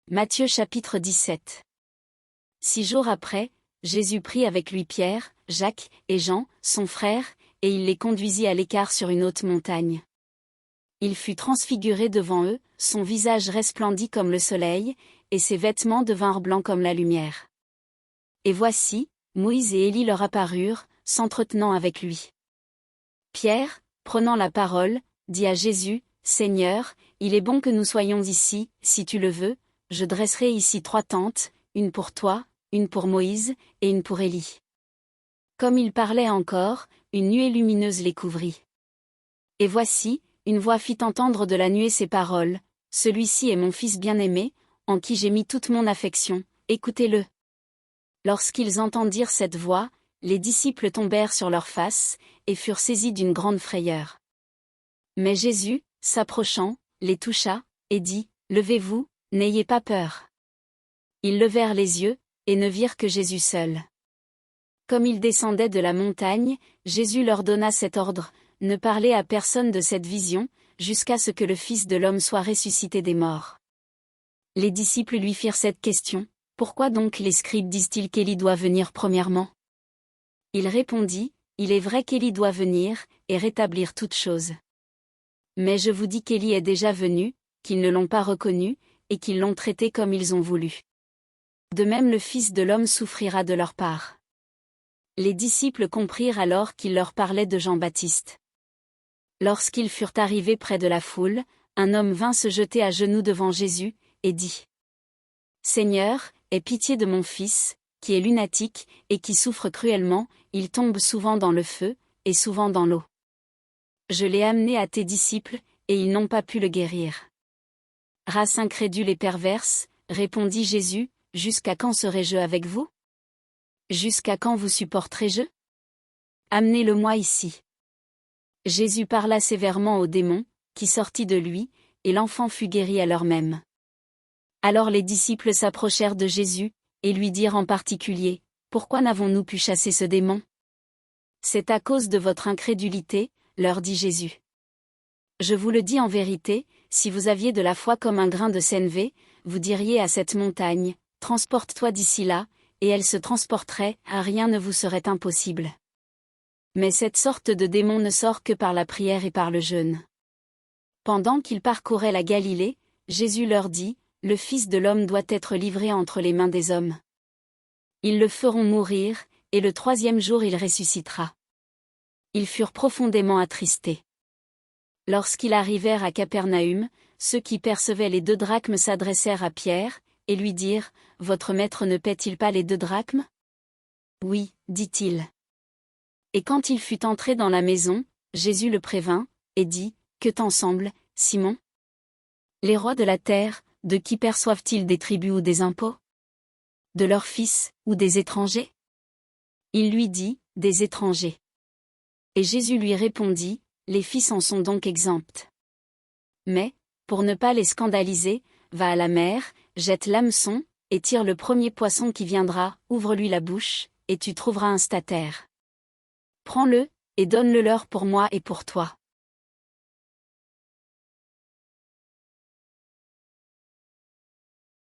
Matthieu chapitre 17. 6 jours après, Jésus prit avec lui Pierre, Jacques et Jean, son frère, et il les conduisit à l'écart sur une haute montagne. Il fut transfiguré devant eux, son visage resplendit comme le soleil, et ses vêtements devinrent blancs comme la lumière. Et voici, Moïse et Élie leur apparurent, s'entretenant avec lui. Pierre, prenant la parole, dit à Jésus, « Seigneur, il est bon que nous soyons ici, si tu le veux, je dresserai ici 3 tentes, une pour toi, une pour Moïse, et une pour Élie. » Comme il parlait encore, une nuée lumineuse les couvrit. Et voici, une voix fit entendre de la nuée ces paroles, « Celui-ci est mon Fils bien-aimé, en qui j'ai mis toute mon affection, écoutez-le. » Lorsqu'ils entendirent cette voix, les disciples tombèrent sur leurs faces, et furent saisis d'une grande frayeur. Mais Jésus, s'approchant, les toucha, et dit, « Levez-vous, n'ayez pas peur. » Ils levèrent les yeux, et ne virent que Jésus seul. Comme ils descendaient de la montagne, Jésus leur donna cet ordre, « Ne parlez à personne de cette vision, jusqu'à ce que le Fils de l'homme soit ressuscité des morts. » Les disciples lui firent cette question, « Pourquoi donc les scribes disent-ils qu'Élie doit venir premièrement ?» Il répondit, « Il est vrai qu'Élie doit venir, et rétablir toutes choses. Mais je vous dis qu'Élie est déjà venu, qu'ils ne l'ont pas reconnu, et qu'ils l'ont traité comme ils ont voulu. De même le Fils de l'homme souffrira de leur part. » Les disciples comprirent alors qu'il leur parlait de Jean-Baptiste. Lorsqu'ils furent arrivés près de la foule, un homme vint se jeter à genoux devant Jésus, et dit, « Seigneur, aie pitié de mon fils, qui est lunatique, et qui souffre cruellement, il tombe souvent dans le feu, et souvent dans l'eau. Je l'ai amené à tes disciples, et ils n'ont pas pu le guérir. » Race incrédule et perverse, répondit Jésus, « Jusqu'à quand serai-je avec vous? Jusqu'à quand vous supporterez-je? Amenez-le-moi ici. » Jésus parla sévèrement au démon, qui sortit de lui, et l'enfant fut guéri à l'heure même. Alors les disciples s'approchèrent de Jésus, et lui dirent en particulier, « Pourquoi n'avons-nous pu chasser ce démon? » « C'est à cause de votre incrédulité, » leur dit Jésus. « Je vous le dis en vérité, si vous aviez de la foi comme un grain de sénévé, vous diriez à cette montagne, « Transporte-toi d'ici là », et elle se transporterait, à rien ne vous serait impossible. Mais cette sorte de démon ne sort que par la prière et par le jeûne. Pendant qu'ils parcouraient la Galilée, Jésus leur dit, « Le Fils de l'homme doit être livré entre les mains des hommes. Ils le feront mourir, et le 3e jour il ressuscitera. » Ils furent profondément attristés. Lorsqu'ils arrivèrent à Capernaüm, ceux qui percevaient les 2 drachmes s'adressèrent à Pierre, et lui dirent, « Votre maître ne paie-t-il pas les 2 drachmes? » « Oui, dit-il. » Et quand il fut entré dans la maison, Jésus le prévint, et dit, « Que t'en semble, Simon? Les rois de la terre, de qui perçoivent-ils des tributs ou des impôts? De leurs fils, ou des étrangers? » Il lui dit, « Des étrangers. » Et Jésus lui répondit, « Les fils en sont donc exempts. Mais, pour ne pas les scandaliser, va à la mer, jette l'hameçon, et tire le premier poisson qui viendra, ouvre-lui la bouche, et tu trouveras un statère. Prends-le, et donne-le leur pour moi et pour toi. »